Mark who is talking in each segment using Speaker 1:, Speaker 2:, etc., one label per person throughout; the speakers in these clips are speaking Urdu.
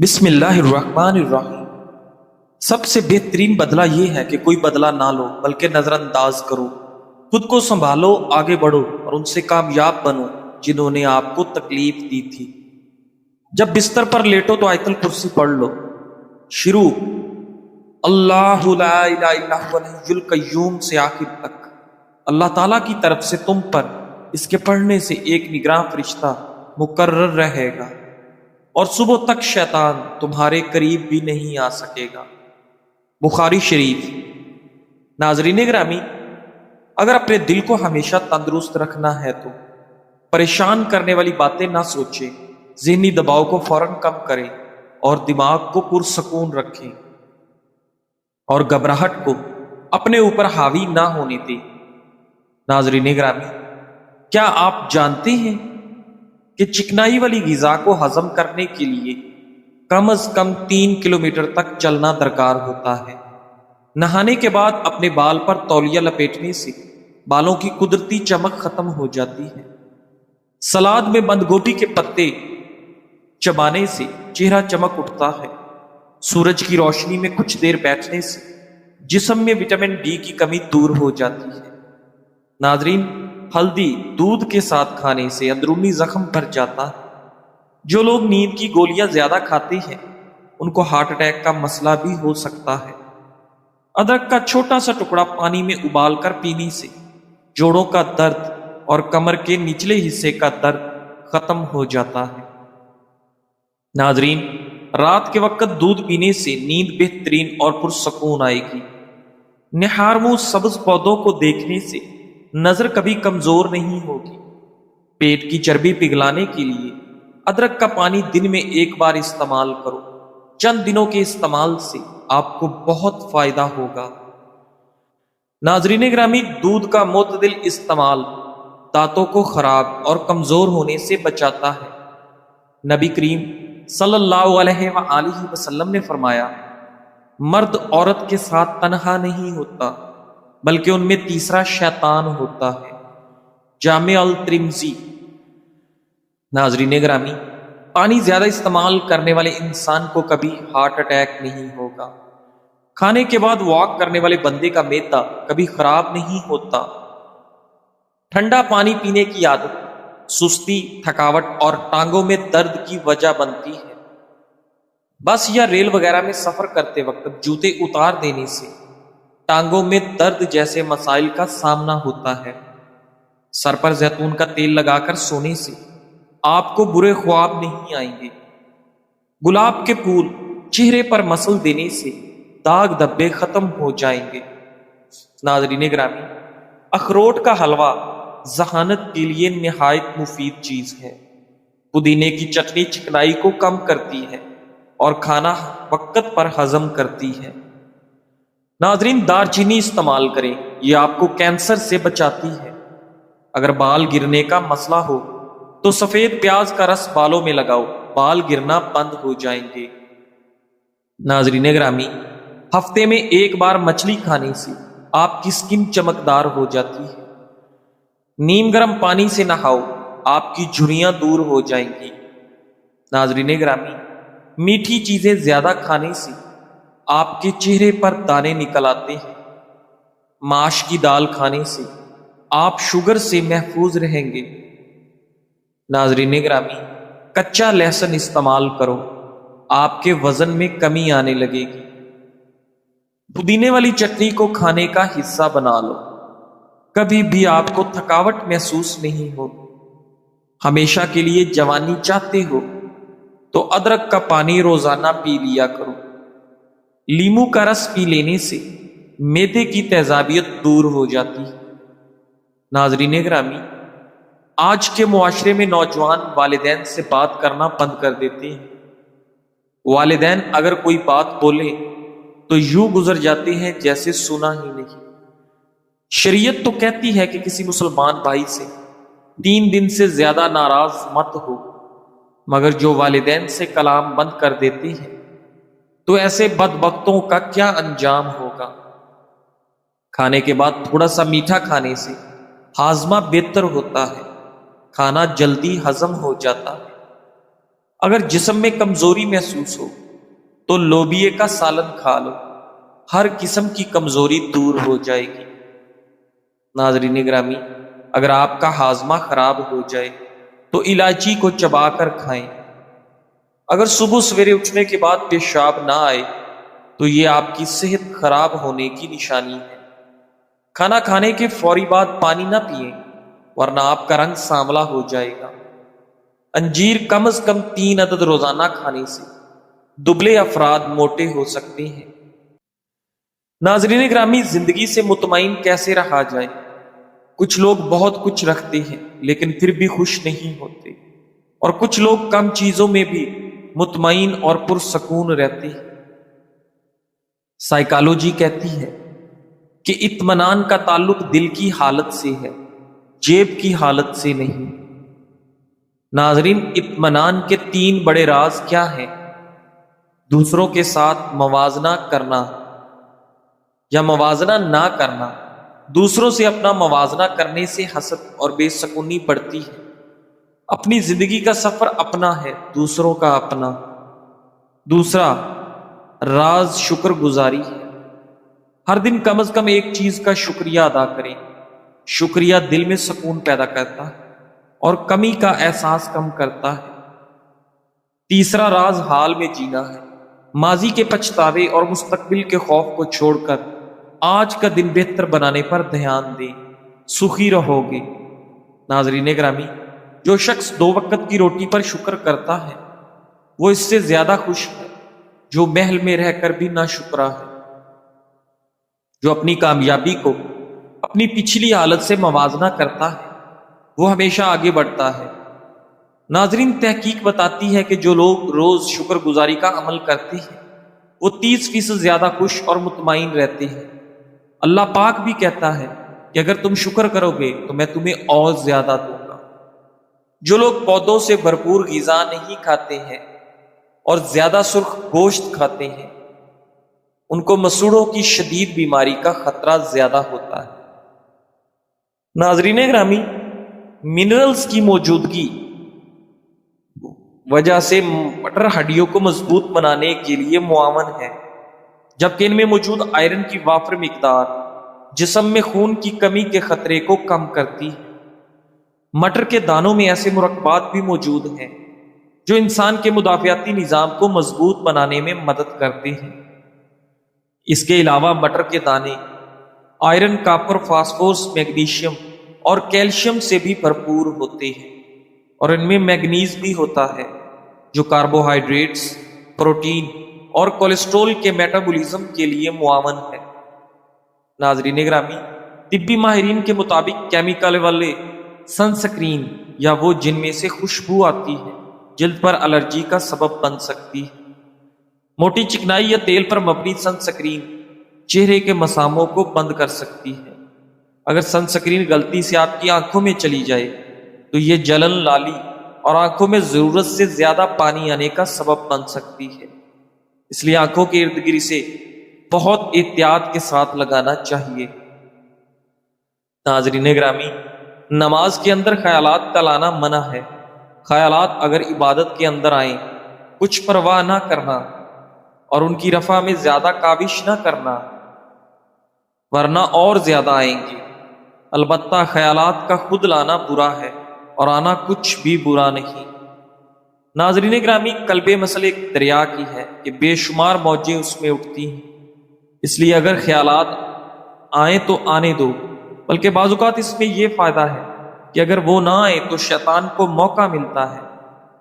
Speaker 1: بسم اللہ الرحمن الرحیم۔ سب سے بہترین بدلہ یہ ہے کہ کوئی بدلہ نہ لو بلکہ نظر انداز کرو، خود کو سنبھالو، آگے بڑھو اور ان سے کامیاب بنو جنہوں نے آپ کو تکلیف دی تھی۔ جب بستر پر لیٹو تو آیت الکرسی پڑھ لو۔ شروع اللہ لا الہ الا هو الحی القیوم سے آخر تک۔ اللہ تعالیٰ کی طرف سے تم پر اس کے پڑھنے سے ایک نگراں فرشتہ مقرر رہے گا اور صبح تک شیطان تمہارے قریب بھی نہیں آ سکے گا۔ بخاری شریف۔ ناظرین گرامی، اگر اپنے دل کو ہمیشہ تندرست رکھنا ہے تو پریشان کرنے والی باتیں نہ سوچیں، ذہنی دباؤ کو فوراً کم کریں اور دماغ کو پرسکون رکھیں اور گھبراہٹ کو اپنے اوپر حاوی نہ ہونے دیں۔ ناظرین گرامی، کیا آپ جانتے ہیں کہ چکنائی والی غذا کو ہضم کرنے کے لیے کم از کم 3 کلومیٹر تک چلنا درکار ہوتا ہے؟ نہانے کے بعد اپنے بال پر تولیہ لپیٹنے سے بالوں کی قدرتی چمک ختم ہو جاتی ہے۔ سلاد میں بند گوبھی کے پتے چبانے سے چہرہ چمک اٹھتا ہے۔ سورج کی روشنی میں کچھ دیر بیٹھنے سے جسم میں وٹامن ڈی کی کمی دور ہو جاتی ہے۔ ناظرین، ہلدی دودھ کے ساتھ کھانے سے اندرونی زخم بھر جاتا ہے۔ جو لوگ نیند کی گولیاں زیادہ کھاتے ہیں ان کو ہارٹ اٹیک کا مسئلہ بھی ہو سکتا ہے۔ ادرک کا چھوٹا سا ٹکڑا پانی میں ابال کر پینے سے جوڑوں کا درد اور کمر کے نچلے حصے کا درد ختم ہو جاتا ہے۔ ناظرین، رات کے وقت دودھ پینے سے نیند بہترین اور پرسکون آئے گی۔ نہار منہ سبز پودوں کو دیکھنے سے نظر کبھی کمزور نہیں ہوگی۔ پیٹ کی چربی پگھلانے کے لیے ادرک کا پانی دن میں 1 بار استعمال کرو۔ چند دنوں کے استعمال سے آپ کو بہت فائدہ ہوگا۔ ناظرین گرامی، دودھ کا معتدل استعمال دانتوں کو خراب اور کمزور ہونے سے بچاتا ہے۔ نبی کریم صلی اللہ علیہ وآلہ وسلم نے فرمایا، مرد عورت کے ساتھ تنہا نہیں ہوتا بلکہ ان میں تیسرا شیطان ہوتا ہے۔ جامع الترمذی۔ ناظرین گرامی، پانی زیادہ استعمال کرنے والے انسان کو کبھی ہارٹ اٹیک نہیں ہوگا۔ کھانے کے بعد واک کرنے والے بندے کا معدہ کبھی خراب نہیں ہوتا۔ ٹھنڈا پانی پینے کی عادت سستی، تھکاوٹ اور ٹانگوں میں درد کی وجہ بنتی ہے۔ بس یا ریل وغیرہ میں سفر کرتے وقت جوتے اتار دینے سے ٹانگوں میں درد جیسے مسائل کا سامنا ہوتا ہے۔ سر پر زیتون کا تیل لگا کر سونے سے آپ کو برے خواب نہیں آئیں گے۔ گلاب کے پھول چہرے پر مسل دینے سے داغ دھبے ختم ہو جائیں گے۔ ناظرین گرامی، اخروٹ کا حلوہ ذہانت کے لیے نہایت مفید چیز ہے۔ پودینے کی چٹنی چکنائی کو کم کرتی ہے اور کھانا وقت پر ہضم کرتی ہے۔ ناظرین، دار چینی استعمال کریں، یہ آپ کو کینسر سے بچاتی ہے۔ اگر بال گرنے کا مسئلہ ہو تو سفید پیاز کا رس بالوں میں لگاؤ، بال گرنا بند ہو جائیں گے۔ ناظرین گرامی، ہفتے میں 1 بار مچھلی کھانے سے آپ کی سکن چمکدار ہو جاتی ہے۔ نیم گرم پانی سے نہاؤ، آپ کی جھریاں دور ہو جائیں گی۔ ناظرین گرامی، میٹھی چیزیں زیادہ کھانے سے آپ کے چہرے پر دانے نکل آتے ہیں۔ ماش کی دال کھانے سے آپ شوگر سے محفوظ رہیں گے۔ ناظرین گرامی، کچا لہسن استعمال کرو، آپ کے وزن میں کمی آنے لگے گی۔ پودینے والی چٹنی کو کھانے کا حصہ بنا لو، کبھی بھی آپ کو تھکاوٹ محسوس نہیں ہو۔ ہمیشہ کے لیے جوانی چاہتے ہو تو ادرک کا پانی روزانہ پی لیا کرو۔ لیمو کا رس پی لینے سے معدے کی تیزابیت دور ہو جاتی ہے۔ ناظرین گرامی، آج کے معاشرے میں نوجوان والدین سے بات کرنا بند کر دیتے ہیں۔ والدین اگر کوئی بات بولے تو یوں گزر جاتے ہیں جیسے سنا ہی نہیں۔ شریعت تو کہتی ہے کہ کسی مسلمان بھائی سے 3 دن سے زیادہ ناراض مت ہو، مگر جو والدین سے کلام بند کر دیتے ہیں تو ایسے بدبختوں کا کیا انجام ہوگا۔ کھانے کے بعد تھوڑا سا میٹھا کھانے سے ہاضمہ بہتر ہوتا ہے، کھانا جلدی ہضم ہو جاتا ہے۔ اگر جسم میں کمزوری محسوس ہو تو لوبیے کا سالن کھا لو، ہر قسم کی کمزوری دور ہو جائے گی۔ ناظرین گرامی، اگر آپ کا ہاضمہ خراب ہو جائے تو الائچی کو چبا کر کھائیں۔ اگر صبح سویرے اٹھنے کے بعد پیشاب نہ آئے تو یہ آپ کی صحت خراب ہونے کی نشانی ہے۔ کھانا کھانے کے فوری بعد پانی نہ پئیں ورنہ آپ کا رنگ سانولا ہو جائے گا۔ انجیر کم از کم 3 عدد روزانہ کھانے سے دبلے افراد موٹے ہو سکتے ہیں۔ ناظرین گرامی، زندگی سے مطمئن کیسے رہا جائے؟ کچھ لوگ بہت کچھ رکھتے ہیں لیکن پھر بھی خوش نہیں ہوتے، اور کچھ لوگ کم چیزوں میں بھی مطمئن اور پرسکون رہتے ہیں۔ سائیکالوجی کہتی ہے کہ اطمینان کا تعلق دل کی حالت سے ہے، جیب کی حالت سے نہیں۔ ناظرین، اطمینان کے 3 بڑے راز کیا ہیں؟ دوسروں کے ساتھ موازنہ کرنا یا موازنہ نہ کرنا۔ دوسروں سے اپنا موازنہ کرنے سے حسد اور بے سکونی بڑھتی ہے۔ اپنی زندگی کا سفر اپنا ہے، دوسروں کا اپنا۔ دوسرا راز شکر گزاری ہے۔ ہر دن کم از کم ایک چیز کا شکریہ ادا کریں۔ شکریہ دل میں سکون پیدا کرتا ہے اور کمی کا احساس کم کرتا ہے۔ تیسرا راز حال میں جینا ہے۔ ماضی کے پچھتاوے اور مستقبل کے خوف کو چھوڑ کر آج کا دن بہتر بنانے پر دھیان دیں، سخی رہو گے۔ ناظرین گرامی، جو شخص 2 وقت کی روٹی پر شکر کرتا ہے وہ اس سے زیادہ خوش ہے جو محل میں رہ کر بھی ناشکرا ہے۔ جو اپنی کامیابی کو اپنی پچھلی حالت سے موازنہ کرتا ہے وہ ہمیشہ آگے بڑھتا ہے۔ ناظرین، تحقیق بتاتی ہے کہ جو لوگ روز شکر گزاری کا عمل کرتے ہیں وہ 30% زیادہ خوش اور مطمئن رہتے ہیں۔ اللہ پاک بھی کہتا ہے کہ اگر تم شکر کرو گے تو میں تمہیں اور زیادہ دوں گا۔ جو لوگ پودوں سے بھرپور غذا نہیں کھاتے ہیں اور زیادہ سرخ گوشت کھاتے ہیں ان کو مسوڑوں کی شدید بیماری کا خطرہ زیادہ ہوتا ہے۔ ناظرین گرامی، منرلز کی موجودگی وجہ سے مٹر ہڈیوں کو مضبوط بنانے کے لیے معاون ہے، جبکہ ان میں موجود آئرن کی وافر مقدار جسم میں خون کی کمی کے خطرے کو کم کرتی ہے۔ مٹر کے دانوں میں ایسے مرکبات بھی موجود ہیں جو انسان کے مدافعاتی نظام کو مضبوط بنانے میں مدد کرتے ہیں۔ اس کے علاوہ مٹر کے دانے آئرن، کاپر، فاسفورس، میگنیشیم اور کیلشیم سے بھی بھرپور ہوتے ہیں، اور ان میں مینگنیز بھی ہوتا ہے جو کاربوہائیڈریٹس، پروٹین اور کولیسٹرول کے میٹابولزم کے لیے معاون ہے۔ ناظرین گرامی، طبی ماہرین کے مطابق کیمیکل والے سن سکرین یا وہ جن میں سے خوشبو آتی ہے جلد پر الرجی کا سبب بن سکتی ہے۔ موٹی چکنائی یا تیل پر مبنی سن سکرین چہرے کے مساموں کو بند کر سکتی ہے۔ اگر سن سکرین غلطی سے آپ کی آنکھوں میں چلی جائے تو یہ جلن، لالی اور آنکھوں میں ضرورت سے زیادہ پانی آنے کا سبب بن سکتی ہے۔ اس لیے آنکھوں کے ارد گرد سے بہت احتیاط کے ساتھ لگانا چاہیے۔ ناظرین گرامی، نماز کے اندر خیالات کا لانا منع ہے۔ خیالات اگر عبادت کے اندر آئیں، کچھ پرواہ نہ کرنا اور ان کی رفع میں زیادہ کاوش نہ کرنا، ورنہ اور زیادہ آئیں گے۔ البتہ خیالات کا خود لانا برا ہے اور آنا کچھ بھی برا نہیں۔ ناظرین گرامی، قلب مسئلہ ایک دریا کی ہے کہ بے شمار موجیں اس میں اٹھتی ہیں، اس لیے اگر خیالات آئیں تو آنے دو، بلکہ بعض اوقات اس میں یہ فائدہ ہے کہ اگر وہ نہ آئے تو شیطان کو موقع ملتا ہے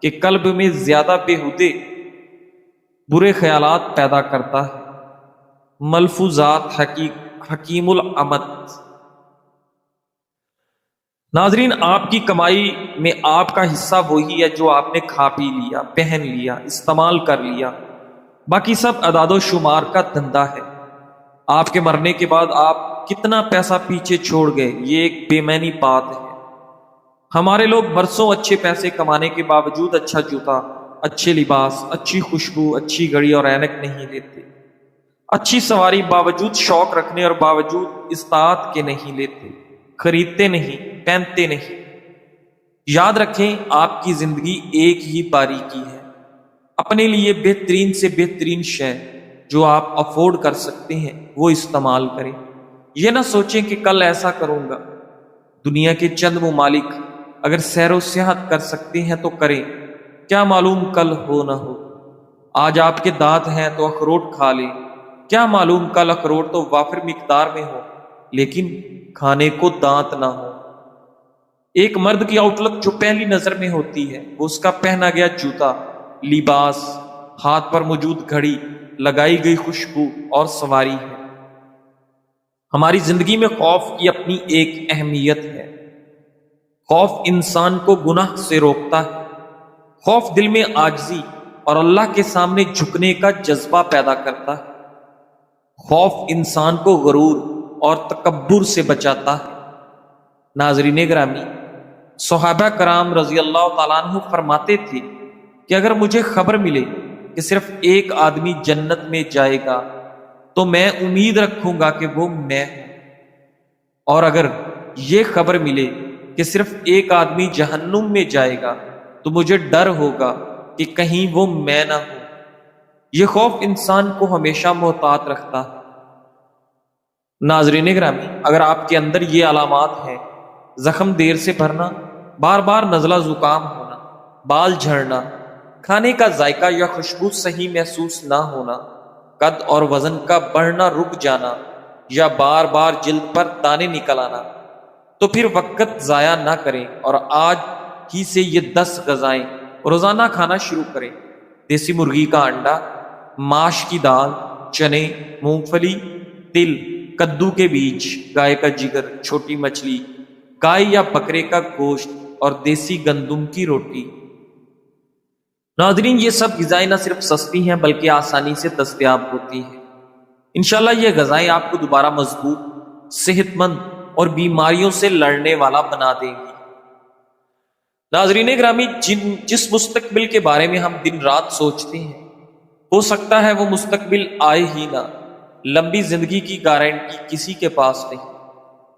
Speaker 1: کہ قلب میں زیادہ بےہودے برے خیالات پیدا کرتا ہے۔ ملفوظات حکیم العمد۔ ناظرین، آپ کی کمائی میں آپ کا حصہ وہی ہے جو آپ نے کھا پی لیا، پہن لیا، استعمال کر لیا، باقی سب اعداد و شمار کا دھندا ہے۔ آپ کے مرنے کے بعد آپ کتنا پیسہ پیچھے چھوڑ گئے، یہ ایک بے معنی بات ہے۔ ہمارے لوگ برسوں اچھے پیسے کمانے کے باوجود اچھا جوتا، اچھے لباس، اچھی خوشبو، اچھی گھڑی اور اینک نہیں لیتے، اچھی سواری باوجود شوق رکھنے اور باوجود استطاعت کے نہیں لیتے، خریدتے نہیں، پہنتے نہیں۔ یاد رکھیں، آپ کی زندگی ایک ہی باری کی ہے، اپنے لیے بہترین سے بہترین شے جو آپ افورڈ کر سکتے ہیں وہ استعمال کریں۔ یہ نہ سوچیں کہ کل ایسا کروں گا۔ دنیا کے چند ممالک اگر سیر و سیاحت کر سکتے ہیں تو کریں، کیا معلوم کل ہو نہ ہو۔ آج آپ کے دانت ہیں تو اخروٹ کھا لیں، کیا معلوم کل اخروٹ تو وافر مقدار میں ہو لیکن کھانے کو دانت نہ ہو۔ ایک مرد کی آؤٹ لک جو پہلی نظر میں ہوتی ہے وہ اس کا پہنا گیا جوتا، لباس، ہاتھ پر موجود گھڑی، لگائی گئی خوشبو اور سواری ہے۔ ہماری زندگی میں خوف کی اپنی ایک اہمیت ہے۔ خوف انسان کو گناہ سے روکتا ہے۔ خوف دل میں عاجزی اور اللہ کے سامنے جھکنے کا جذبہ پیدا کرتا ہے۔ خوف انسان کو غرور اور تکبر سے بچاتا ہے۔ ناظرین گرامی، صحابہ کرام رضی اللہ تعالیٰ عنہ فرماتے تھے کہ اگر مجھے خبر ملے کہ صرف ایک آدمی جنت میں جائے گا تو میں امید رکھوں گا کہ وہ میں ہوں، اور اگر یہ خبر ملے کہ صرف ایک آدمی جہنم میں جائے گا تو مجھے ڈر ہوگا کہ کہیں وہ میں نہ ہوں۔ یہ خوف انسان کو ہمیشہ محتاط رکھتا ہے۔ ناظرین گرامی، اگر آپ کے اندر یہ علامات ہیں: زخم دیر سے بھرنا، بار بار نزلہ زکام ہونا، بال جھڑنا، کھانے کا ذائقہ یا خوشبو صحیح محسوس نہ ہونا، قد اور وزن کا بڑھنا رک جانا، یا بار بار جلد پر دانے نکل آنا، تو پھر وقت ضائع نہ کریں اور آج ہی سے یہ 10 غذائیں روزانہ کھانا شروع کریں: دیسی مرغی کا انڈا، ماش کی دال، چنے، مونگ پھلی، تل، کدو کے بیج، گائے کا جگر، چھوٹی مچھلی، گائے یا بکرے کا گوشت اور دیسی گندم کی روٹی۔ ناظرین، یہ سب غذائیں نہ صرف سستی ہیں بلکہ آسانی سے دستیاب ہوتی ہیں۔ انشاءاللہ یہ غذائیں آپ کو دوبارہ مضبوط، صحت مند اور بیماریوں سے لڑنے والا بنا دیں گی۔ ناظرین گرامی، جس مستقبل کے بارے میں ہم دن رات سوچتے ہیں ہو سکتا ہے وہ مستقبل آئے ہی نہ۔ لمبی زندگی کی گارنٹی کسی کے پاس نہیں۔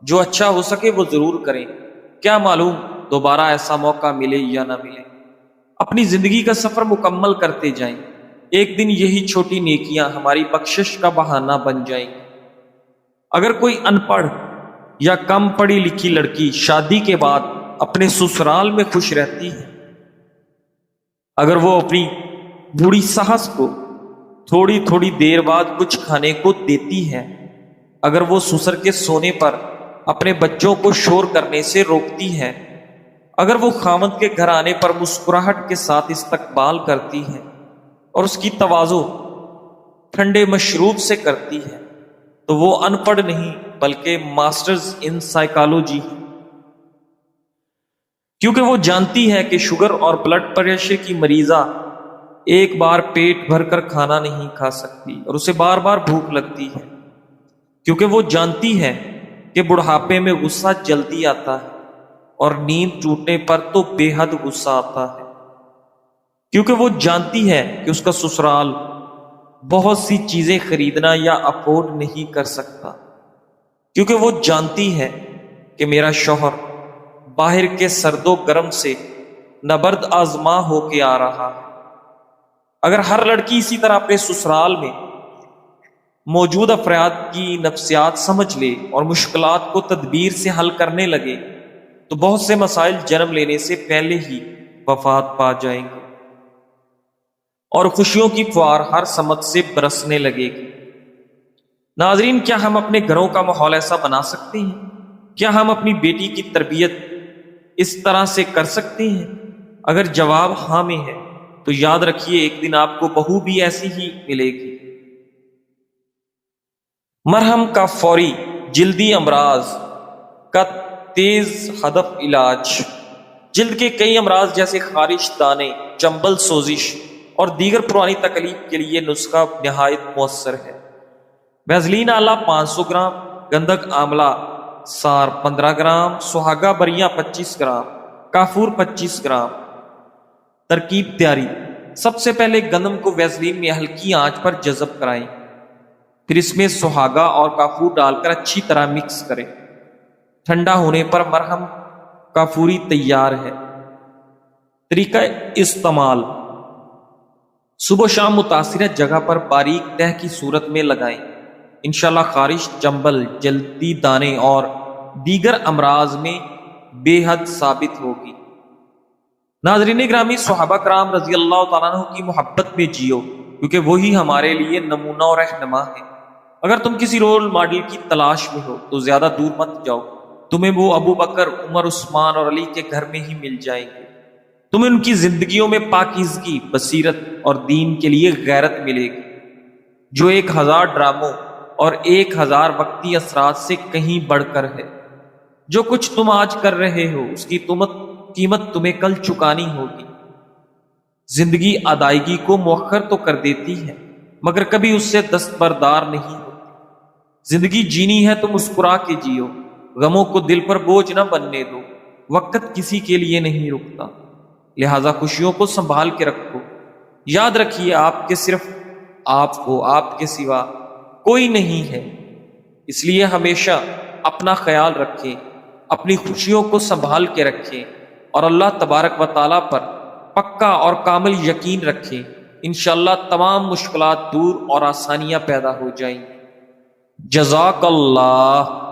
Speaker 1: جو اچھا ہو سکے وہ ضرور کریں، کیا معلوم دوبارہ ایسا موقع ملے یا نہ ملے۔ اپنی زندگی کا سفر مکمل کرتے جائیں، ایک دن یہی چھوٹی نیکیاں ہماری بخشش کا بہانہ بن جائیں گی۔ اگر کوئی ان پڑھ یا کم پڑھی لکھی لڑکی شادی کے بعد اپنے سسرال میں خوش رہتی ہے، اگر وہ اپنی بوڑھی ساس کو تھوڑی تھوڑی دیر بعد کچھ کھانے کو دیتی ہے، اگر وہ سسر کے سونے پر اپنے بچوں کو شور کرنے سے روکتی ہے، اگر وہ خاوند کے گھر آنے پر مسکراہٹ کے ساتھ استقبال کرتی ہے اور اس کی تواضع ٹھنڈے مشروب سے کرتی ہے، تو وہ ان پڑھ نہیں بلکہ ماسٹرز ان سائیکالوجی ہے، کیونکہ وہ جانتی ہے کہ شوگر اور بلڈ پریشر کی مریضہ ایک بار پیٹ بھر کر کھانا نہیں کھا سکتی اور اسے بار بار بھوک لگتی ہے، کیونکہ وہ جانتی ہے کہ بڑھاپے میں غصہ جلدی آتا ہے اور نیند ٹوٹنے پر تو بے حد غصہ آتا ہے، کیونکہ وہ جانتی ہے کہ اس کا سسرال بہت سی چیزیں خریدنا یا افورڈ نہیں کر سکتا، کیونکہ وہ جانتی ہے کہ میرا شوہر باہر کے سرد و گرم سے نبرد آزما ہو کے آ رہا ہے۔ اگر ہر لڑکی اسی طرح اپنے سسرال میں موجود افراد کی نفسیات سمجھ لے اور مشکلات کو تدبیر سے حل کرنے لگے تو بہت سے مسائل جنم لینے سے پہلے ہی وفات پا جائیں گے اور خوشیوں کی فوار ہر سمت سے برسنے لگے گی۔ ناظرین، کیا ہم اپنے گھروں کا ماحول ایسا بنا سکتے ہیں؟ کیا ہم اپنی بیٹی کی تربیت اس طرح سے کر سکتے ہیں؟ اگر جواب ہاں میں ہے تو یاد رکھیے ایک دن آپ کو بہو بھی ایسی ہی ملے گی۔ مرہم کا فوری جلدی امراض کا تیز ہدف علاج۔ جلد کے کئی امراض جیسے خارش، دانے، چنبل، سوزش اور دیگر پرانی تکلیف کے لیے نسخہ نہایت مؤثر ہے۔ ویزلین آلہ 500 گرام، گندک آملہ سار 15 گرام، سہاگا بریاں 25 گرام، کافور 25 گرام۔ ترکیب تیاری: سب سے پہلے گندم کو ویزلین میں ہلکی آنچ پر جذب کرائیں، پھر اس میں سہاگا اور کافور ڈال کر اچھی طرح مکس کریں۔ ٹھنڈا ہونے پر مرہم کافوری تیار ہے۔ طریقہ استعمال: صبح و شام متاثرہ جگہ پر باریک تہ کی صورت میں لگائیں۔ انشاءاللہ خارش، چنبل، جلدی دانے اور دیگر امراض میں بے حد ثابت ہوگی۔ ناظرین گرامی، صحابہ کرام رضی اللہ تعالیٰ عنہ کی محبت میں جیو، کیونکہ وہی ہمارے لیے نمونہ اور رہنما ہے۔ اگر تم کسی رول ماڈل کی تلاش میں ہو تو زیادہ دور مت جاؤ، تمہیں وہ ابو بکر، عمر، عثمان اور علی کے گھر میں ہی مل جائیں گے۔ تمہیں ان کی زندگیوں میں پاکیزگی، بصیرت اور دین کے لیے غیرت ملے گی، جو 1000 ڈراموں اور 1000 وقتی اثرات سے کہیں بڑھ کر ہے۔ جو کچھ تم آج کر رہے ہو اس کی قیمت تمہیں کل چکانی ہوگی۔ زندگی ادائیگی کو مؤخر تو کر دیتی ہے مگر کبھی اس سے دستبردار نہیں ہوتی۔ زندگی جینی ہے تو مسکرا کے جیو، غموں کو دل پر بوجھ نہ بننے دو، وقت کسی کے لیے نہیں رکتا، لہذا خوشیوں کو سنبھال کے رکھو۔ یاد رکھیے آپ کے صرف آپ کو، آپ کے سوا کوئی نہیں ہے، اس لیے ہمیشہ اپنا خیال رکھیں، اپنی خوشیوں کو سنبھال کے رکھیں اور اللہ تبارک و تعالیٰ پر پکا اور کامل یقین رکھیں۔ انشاءاللہ تمام مشکلات دور اور آسانیاں پیدا ہو جائیں گی۔ جزاک اللہ۔